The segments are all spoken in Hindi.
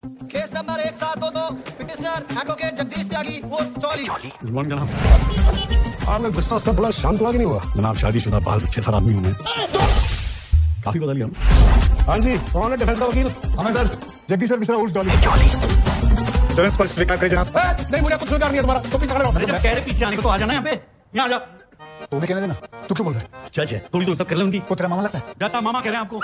Case number 1722 petitioner advocate Jagdish Tyagi उर्फ जॉली। जुबान का नाम आपने गुस्सा सब बड़ा शांत लगा नहीं हुआ। जनाब शादीशुदा बाल बच्चे खराब आदमी हूँ मैं। काफी बदल गया। हाँ जी, कौन है डिफेंस का वकील? हमें सर जगदीश सर मिश्रा उर्फ जॉली। डिफेंस पर स्वीकार करें जनाब। नहीं मुझे कुछ स्वीकार नहीं है तुम्हारा। तो पीछे खड़े रहो। जब कह रहे पीछे आने को तो आ जाना यहाँ पे। यहाँ आ जा। तो कहने देना। तू क्यों बोल रहा है? जज है, थोड़ी तो सब कर ले उनकी। को तेरा मामा लगता है? जाता मामा कह रहे हैं आपको।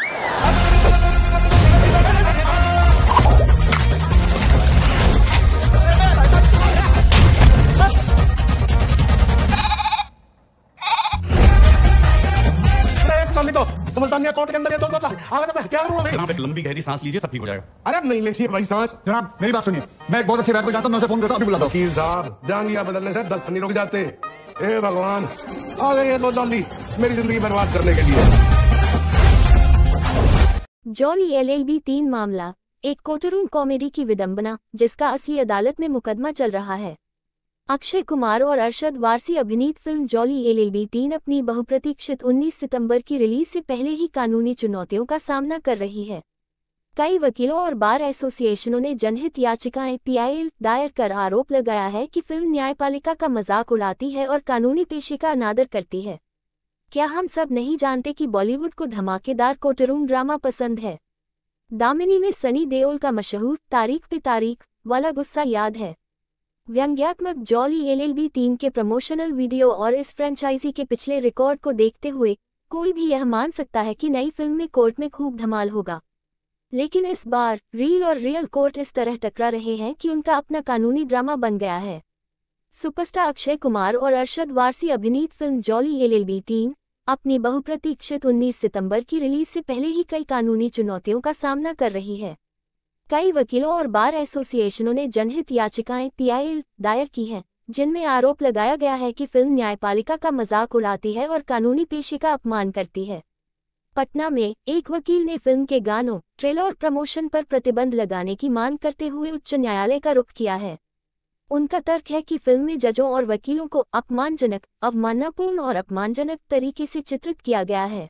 तो सुल्तानिया कोर्ट के अंदर ये तो आगे तो मैं क्या करूंगा मैं? यहाँ पे लंबी गहरी सांस लीजिए, सब ठीक हो जाएगा। अरे अब नहीं लेती है भाई सांस। जनाब मेरी बात सुनिए, मैं एक बहुत अच्छी बात को जानता हूँ, मैं उसे फोन करता हूँ, अभी बुलाता हूँ। वकील साहब, जांघिया बदलने से 10 नहीं रुक जाते। ए भगवान, आ गई है तो जल्दी मेरी जिंदगी बर्बाद करने के लिए। जॉली LLB 3 मामला, एक कोर्टरूम कॉमेडी की विडंबना जिसका असली अदालत में मुकदमा चल रहा है। अक्षय कुमार और अरशद वारसी अभिनीत फिल्म जॉली LLB 3 अपनी बहुप्रतीक्षित 19 सितंबर की रिलीज से पहले ही कानूनी चुनौतियों का सामना कर रही है। कई वकीलों और बार एसोसिएशनों ने जनहित याचिकाएं PIL दायर कर आरोप लगाया है कि फिल्म न्यायपालिका का मजाक उड़ाती है और कानूनी पेशे का अनादर करती है। क्या हम सब नहीं जानते कि बॉलीवुड को धमाकेदार कोर्टरूम ड्रामा पसंद है? दामिनी में सनी देओल का मशहूर तारीख पे तारीख वाला गुस्सा याद है। व्यंग्यात्मक जॉली LLB 3 के प्रमोशनल वीडियो और इस फ्रेंचाइजी के पिछले रिकॉर्ड को देखते हुए कोई भी यह मान सकता है कि नई फिल्म में कोर्ट में खूब धमाल होगा। लेकिन इस बार रील और रियल कोर्ट इस तरह टकरा रहे हैं कि उनका अपना कानूनी ड्रामा बन गया है। सुपरस्टार अक्षय कुमार और अरशद वारसी अभिनीत फिल्म जॉली LLB 3 अपनी बहुप्रतीक्षित 19 सितंबर की रिलीज से पहले ही कई कानूनी चुनौतियों का सामना कर रही है। कई वकीलों और बार एसोसिएशनों ने जनहित याचिकाएं PIL दायर की हैं, जिनमें आरोप लगाया गया है कि फिल्म न्यायपालिका का मजाक उड़ाती है और कानूनी पेशे का अपमान करती है। पटना में एक वकील ने फिल्म के गानों, ट्रेलर और प्रमोशन पर प्रतिबंध लगाने की मांग करते हुए उच्च न्यायालय का रुख किया है। उनका तर्क है कि फिल्म में जजों और वकीलों को अपमानजनक, अवमाननापूर्ण और अपमानजनक तरीके से चित्रित किया गया है।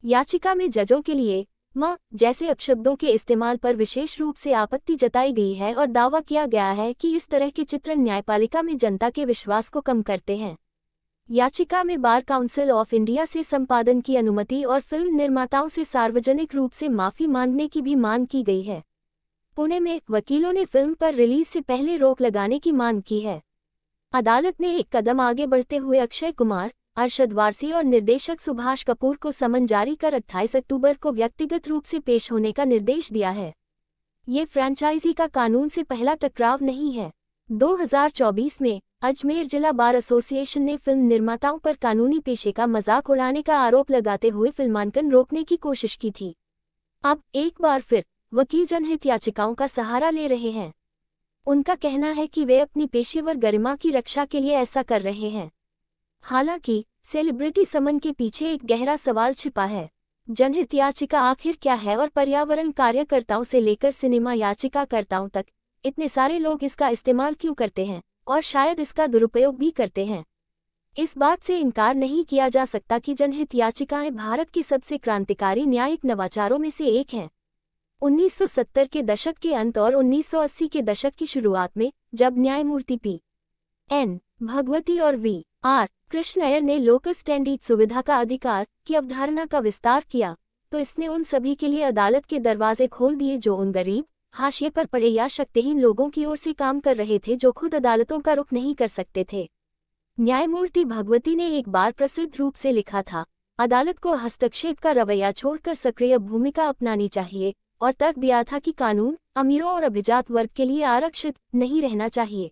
याचिका में जजों के लिए मां जैसे अपशब्दों के इस्तेमाल पर विशेष रूप से आपत्ति जताई गई है और दावा किया गया है कि इस तरह के चित्रण न्यायपालिका में जनता के विश्वास को कम करते हैं। याचिका में बार काउंसिल ऑफ इंडिया से संपादन की अनुमति और फिल्म निर्माताओं से सार्वजनिक रूप से माफी मांगने की भी मांग की गई है। पुणे में वकीलों ने फिल्म पर रिलीज से पहले रोक लगाने की मांग की है। अदालत ने एक कदम आगे बढ़ते हुए अक्षय कुमार, अरशद वारसी और निर्देशक सुभाष कपूर को समन जारी कर 28 अक्टूबर को व्यक्तिगत रूप से पेश होने का निर्देश दिया है। ये फ्रेंचाइजी का कानून से पहला टकराव नहीं है। 2024 में अजमेर जिला बार एसोसिएशन ने फिल्म निर्माताओं पर कानूनी पेशे का मजाक उड़ाने का आरोप लगाते हुए फिल्मांकन रोकने की कोशिश की थी। अब एक बार फिर वकील जनहित याचिकाओं का सहारा ले रहे हैं। उनका कहना है कि वे अपनी पेशेवर गरिमा की रक्षा के लिए ऐसा कर रहे हैं। हालांकि सेलिब्रिटी समन के पीछे एक गहरा सवाल छिपा है। जनहित याचिका आखिर क्या है और पर्यावरण कार्यकर्ताओं से लेकर सिनेमा याचिकाकर्ताओं तक इतने सारे लोग इसका इस्तेमाल क्यों करते हैं और शायद इसका दुरुपयोग भी करते हैं। इस बात से इनकार नहीं किया जा सकता कि जनहित याचिकाएं भारत की सबसे क्रांतिकारी न्यायिक नवाचारों में से एक हैं। 1970 के दशक के अंत और 1980 के दशक की शुरुआत में जब न्यायमूर्ति P.N. भगवती और V.R. कृष्ण अय्यर ने लोकस स्टैंडीज सुविधा का अधिकार की अवधारणा का विस्तार किया, तो इसने उन सभी के लिए अदालत के दरवाजे खोल दिए जो उन गरीब, हाशिए पर पड़े या शक्तिहीन लोगों की ओर से काम कर रहे थे जो खुद अदालतों का रुख नहीं कर सकते थे। न्यायमूर्ति भगवती ने एक बार प्रसिद्ध रूप से लिखा था, अदालत को हस्तक्षेप का रवैया छोड़कर सक्रिय भूमिका अपनानी चाहिए, और तर्क दिया था कि कानून अमीरों और अभिजात वर्ग के लिए आरक्षित नहीं रहना चाहिए।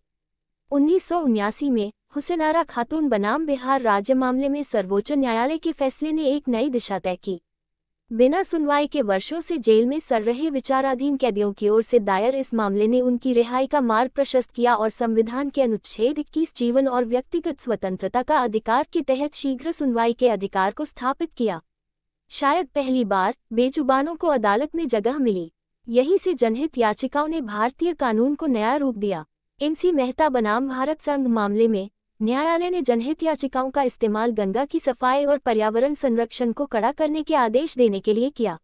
1979 में हुसैनारा खातून बनाम बिहार राज्य मामले में सर्वोच्च न्यायालय के फैसले ने एक नई दिशा तय की। बिना सुनवाई के वर्षों से जेल में सड़ रहे विचाराधीन कैदियों की ओर से दायर इस मामले ने उनकी रिहाई का मार्ग प्रशस्त किया और संविधान के अनुच्छेद 21 जीवन और व्यक्तिगत स्वतंत्रता का अधिकार के तहत शीघ्र सुनवाई के अधिकार को स्थापित किया। शायद पहली बार बेजुबानों को अदालत में जगह मिली। यहीं से जनहित याचिकाओं ने भारतीय कानून को नया रूप दिया। MC मेहता बनाम भारत संघ मामले में न्यायालय ने जनहित याचिकाओं का इस्तेमाल गंगा की सफाई और पर्यावरण संरक्षण को कड़ा करने के आदेश देने के लिए किया।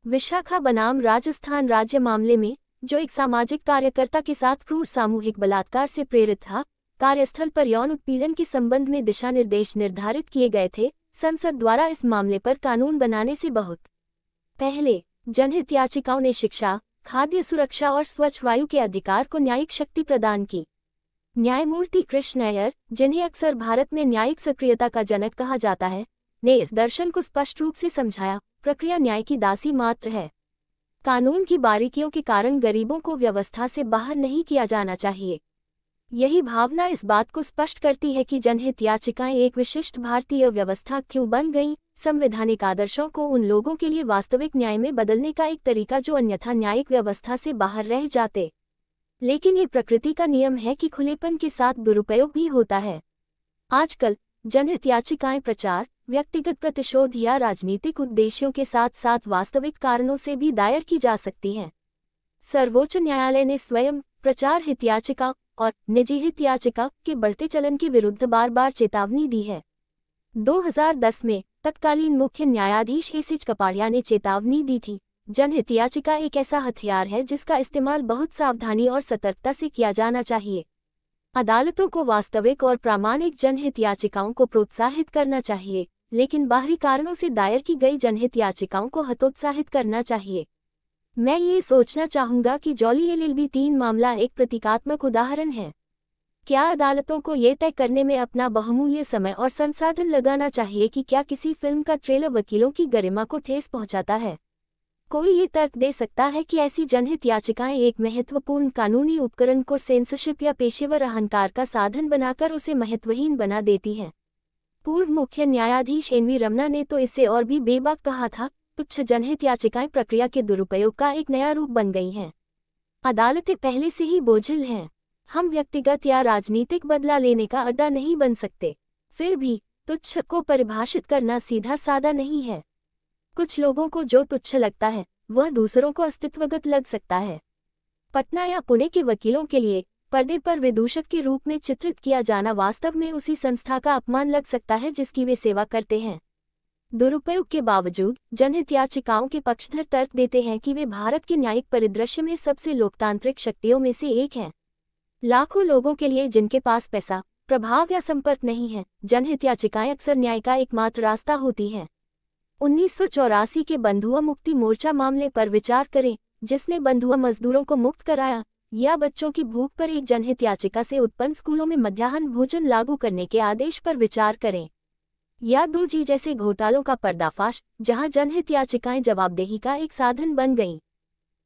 विशाखा बनाम राजस्थान राज्य मामले में जो एक सामाजिक कार्यकर्ता के साथ क्रूर सामूहिक बलात्कार से प्रेरित था, कार्यस्थल पर यौन उत्पीड़न के संबंध में दिशा निर्देश निर्धारित किए गए थे। संसद द्वारा इस मामले पर कानून बनाने से बहुत पहले जनहित याचिकाओं ने शिक्षा, खाद्य सुरक्षा और स्वच्छ वायु के अधिकार को न्यायिक शक्ति प्रदान की। न्यायमूर्ति कृष्ण अय्यर, जिन्हें अक्सर भारत में न्यायिक सक्रियता का जनक कहा जाता है, ने इस दर्शन को स्पष्ट रूप से समझाया, प्रक्रिया न्याय की दासी मात्र है। कानून की बारीकियों के कारण गरीबों को व्यवस्था से बाहर नहीं किया जाना चाहिए। यही भावना इस बात को स्पष्ट करती है कि जनहित याचिकाएं एक विशिष्ट भारतीय व्यवस्था क्यों बन गईं, संवैधानिक आदर्शों को उन लोगों के लिए वास्तविक न्याय में बदलने का एक तरीका जो अन्यथा न्यायिक व्यवस्था से बाहर रह जाते। लेकिन ये प्रकृति का नियम है कि खुलेपन के साथ दुरुपयोग भी होता है। आजकल जनहित याचिकाएं प्रचार, व्यक्तिगत प्रतिशोध या राजनीतिक उद्देश्यों के साथ साथ वास्तविक कारणों से भी दायर की जा सकती हैं। सर्वोच्च न्यायालय ने स्वयं प्रचार हित याचिका और निजी हित याचिका के बढ़ते चलन के विरुद्ध बार बार चेतावनी दी है। 2010 में तत्कालीन मुख्य न्यायाधीश एसीएच कपाड़िया ने चेतावनी दी थी, जनहित याचिका एक ऐसा हथियार है जिसका इस्तेमाल बहुत सावधानी और सतर्कता से किया जाना चाहिए। अदालतों को वास्तविक और प्रामाणिक जनहित याचिकाओं को प्रोत्साहित करना चाहिए, लेकिन बाहरी कारणों से दायर की गई जनहित याचिकाओं को हतोत्साहित करना चाहिए। मैं ये सोचना चाहूँगा कि जॉली एलएलबी 3 मामला एक प्रतीकात्मक उदाहरण है। क्या अदालतों को ये तय करने में अपना बहुमूल्य समय और संसाधन लगाना चाहिए कि क्या किसी फिल्म का ट्रेलर वकीलों की गरिमा को ठेस पहुँचाता है? कोई ये तर्क दे सकता है कि ऐसी जनहित याचिकाएं एक महत्वपूर्ण कानूनी उपकरण को सेंसरशिप या पेशेवर अहंकार का साधन बनाकर उसे महत्वहीन बना देती हैं। पूर्व मुख्य न्यायाधीश एनवी रमना ने तो इसे और भी बेबाक कहा था, तुच्छ जनहित याचिकाएं प्रक्रिया के दुरुपयोग का एक नया रूप बन गई हैं। अदालतें पहले से ही बोझिल हैं। हम व्यक्तिगत या राजनीतिक बदला लेने का अड्डा नहीं बन सकते। फिर भी तुच्छ को परिभाषित करना सीधा सादा नहीं है। कुछ लोगों को जो तुच्छ लगता है वह दूसरों को अस्तित्वगत लग सकता है। पटना या पुणे के वकीलों के लिए पर्दे पर विदूषक के रूप में चित्रित किया जाना वास्तव में उसी संस्था का अपमान लग सकता है जिसकी वे सेवा करते हैं। दुरुपयोग के बावजूद जनहित याचिकाओं के पक्षधर तर्क देते हैं कि वे भारत के न्यायिक परिदृश्य में सबसे लोकतांत्रिक शक्तियों में से एक हैं। लाखों लोगों के लिए जिनके पास पैसा, प्रभाव या संपर्क नहीं है, जनहित याचिकाएं अक्सर न्याय का एकमात्र रास्ता होती हैं। 1984 के बंधुआ मुक्ति मोर्चा मामले पर विचार करें, जिसने बंधुआ मजदूरों को मुक्त कराया, या बच्चों की भूख पर एक जनहित याचिका से उत्पन्न स्कूलों में मध्याह्न भोजन लागू करने के आदेश पर विचार करें, या 2G जैसे घोटालों का पर्दाफाश, जहां जनहित याचिकाएं जवाबदेही का एक साधन बन गईं।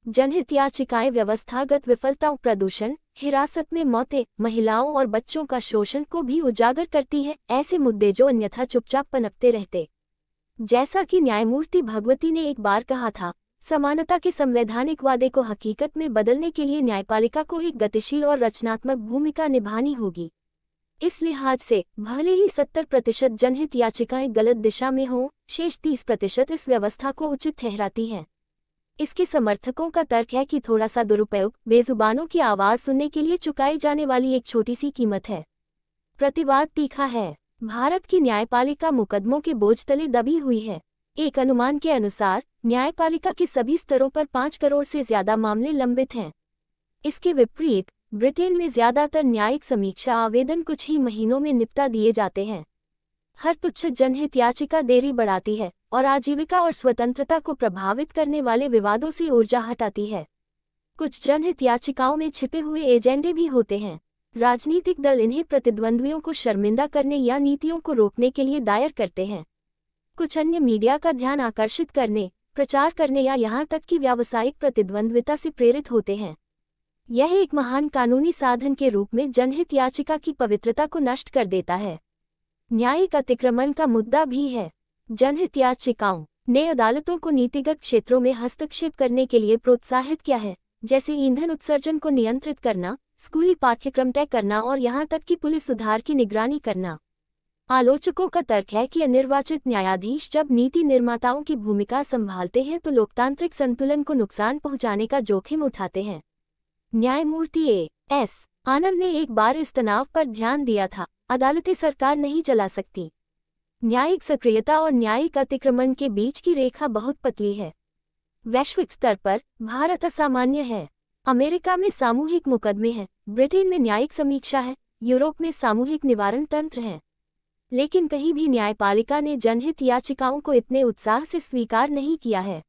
जनहित याचिकाएं व्यवस्थागत विफलताओं, प्रदूषण, हिरासत में मौतें, महिलाओं और बच्चों का शोषण को भी उजागर करती है, ऐसे मुद्दे जो अन्यथा चुपचाप पनपते रहते। जैसा कि न्यायमूर्ति भगवती ने एक बार कहा था, समानता के संवैधानिक वादे को हकीकत में बदलने के लिए न्यायपालिका को एक गतिशील और रचनात्मक भूमिका निभानी होगी। इस लिहाज से भले ही 70% जनहित याचिकाएं गलत दिशा में हों, शेष 30% इस व्यवस्था को उचित ठहराती हैं। इसके समर्थकों का तर्क है कि थोड़ा सा दुरुपयोग बेजुबानों की आवाज़ सुनने के लिए चुकाई जाने वाली एक छोटी सी कीमत है। प्रतिवाद तीखा है। भारत की न्यायपालिका मुकदमों के बोझ तले दबी हुई है। एक अनुमान के अनुसार न्यायपालिका के सभी स्तरों पर 5 करोड़ से ज्यादा मामले लंबित हैं। इसके विपरीत ब्रिटेन में ज्यादातर न्यायिक समीक्षा आवेदन कुछ ही महीनों में निपटा दिए जाते हैं। हर तुच्छ जनहित याचिका देरी बढ़ाती है और आजीविका और स्वतंत्रता को प्रभावित करने वाले विवादों से ऊर्जा हटाती है। कुछ जनहित याचिकाओं में छिपे हुए एजेंडे भी होते हैं। राजनीतिक दल इन्हें प्रतिद्वंद्वियों को शर्मिंदा करने या नीतियों को रोकने के लिए दायर करते हैं। कुछ अन्य मीडिया का ध्यान आकर्षित करने, प्रचार करने या यहाँ तक कि व्यावसायिक प्रतिद्वंद्विता से प्रेरित होते हैं। यह एक महान कानूनी साधन के रूप में जनहित याचिका की पवित्रता को नष्ट कर देता है। न्यायिक अतिक्रमण का मुद्दा भी है। जनहित याचिकाओं ने अदालतों को नीतिगत क्षेत्रों में हस्तक्षेप करने के लिए प्रोत्साहित किया है, जैसे ईंधन उत्सर्जन को नियंत्रित करना, स्कूली पाठ्यक्रम तय करना और यहाँ तक कि पुलिस सुधार की निगरानी करना। आलोचकों का तर्क है कि अनिर्वाचित न्यायाधीश जब नीति निर्माताओं की भूमिका संभालते हैं तो लोकतांत्रिक संतुलन को नुकसान पहुंचाने का जोखिम उठाते हैं। न्यायमूर्ति ए.एस. आनंद ने एक बार इस तनाव पर ध्यान दिया था, अदालतें सरकार नहीं चला सकती। न्यायिक सक्रियता और न्यायिक अतिक्रमण के बीच की रेखा बहुत पतली है। वैश्विक स्तर पर भारत असामान्य है। अमेरिका में सामूहिक मुकदमे हैं, ब्रिटेन में न्यायिक समीक्षा है, यूरोप में सामूहिक निवारण तंत्र हैं। लेकिन कहीं भी न्यायपालिका ने जनहित याचिकाओं को इतने उत्साह से स्वीकार नहीं किया है।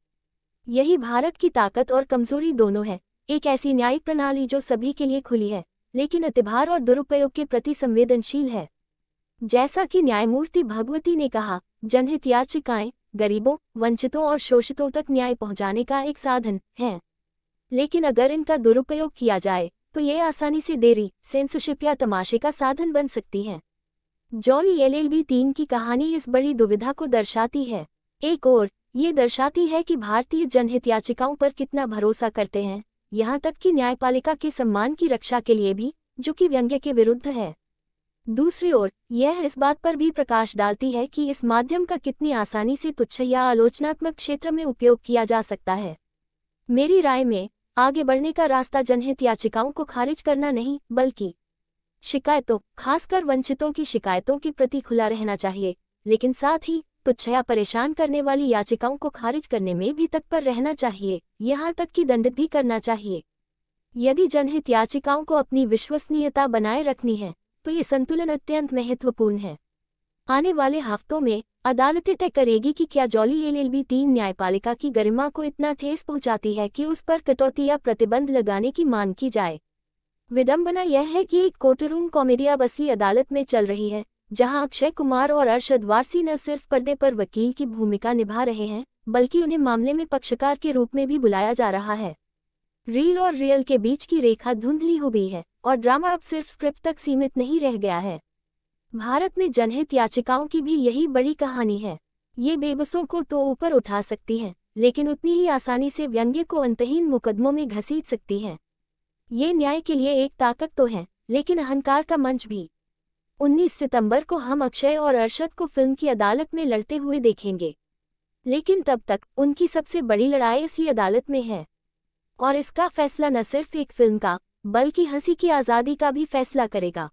यही भारत की ताकत और कमजोरी दोनों है। एक ऐसी न्यायिक प्रणाली जो सभी के लिए खुली है, लेकिन अतिभार और दुरुपयोग के प्रति संवेदनशील है। जैसा कि न्यायमूर्ति भगवती ने कहा, जनहित याचिकाएं गरीबों, वंचितों और शोषितों तक न्याय पहुंचाने का एक साधन है। लेकिन अगर इनका दुरुपयोग किया जाए तो ये आसानी से देरी, सेंसरशिप या तमाशे का साधन बन सकती है। जॉली LLB 3 की कहानी इस बड़ी दुविधा को दर्शाती है। एक ओर ये दर्शाती है कि भारतीय जनहित याचिकाओं पर कितना भरोसा करते हैं, यहाँ तक कि न्यायपालिका के सम्मान की रक्षा के लिए भी, जो कि व्यंग्य के विरुद्ध है। दूसरी ओर यह इस बात पर भी प्रकाश डालती है कि इस माध्यम का कितनी आसानी से तुच्छ या आलोचनात्मक क्षेत्र में उपयोग किया जा सकता है। मेरी राय में आगे बढ़ने का रास्ता जनहित याचिकाओं को खारिज करना नहीं, बल्कि शिकायतों, खासकर वंचितों की शिकायतों के प्रति खुला रहना चाहिए, लेकिन साथ ही तुच्छ या परेशान करने वाली याचिकाओं को खारिज करने में भी तत्पर रहना चाहिए, यहाँ तक कि दंडित भी करना चाहिए। यदि जनहित याचिकाओं को अपनी विश्वसनीयता बनाए रखनी है तो ये संतुलन अत्यंत महत्वपूर्ण है। आने वाले हफ्तों में अदालतें तय करेगी कि क्या जॉली LLB 3 न्यायपालिका की गरिमा को इतना ठेस पहुंचाती है कि उस पर कटौती या प्रतिबंध लगाने की मांग की जाए। विडंबना यह है कि एक कोर्टरूम कॉमेडी अब असली अदालत में चल रही है, जहां अक्षय कुमार और अरशद वारसी न सिर्फ पर्दे पर वकील की भूमिका निभा रहे हैं, बल्कि उन्हें मामले में पक्षकार के रूप में भी बुलाया जा रहा है। रील और रियल के बीच की रेखा धुंधली हो गई है और ड्रामा अब सिर्फ स्क्रिप्ट तक सीमित नहीं रह गया है। भारत में जनहित याचिकाओं की भी यही बड़ी कहानी है। ये बेबसों को तो ऊपर उठा सकती हैं, लेकिन उतनी ही आसानी से व्यंग्य को अंतहीन मुकदमों में घसीट सकती हैं। ये न्याय के लिए एक ताकत तो है, लेकिन अहंकार का मंच भी। 19 सितंबर को हम अक्षय और अरशद को फिल्म की अदालत में लड़ते हुए देखेंगे, लेकिन तब तक उनकी सबसे बड़ी लड़ाई इसी अदालत में है, और इसका फैसला न सिर्फ एक फिल्म का, बल्कि हंसी की आज़ादी का भी फैसला करेगा।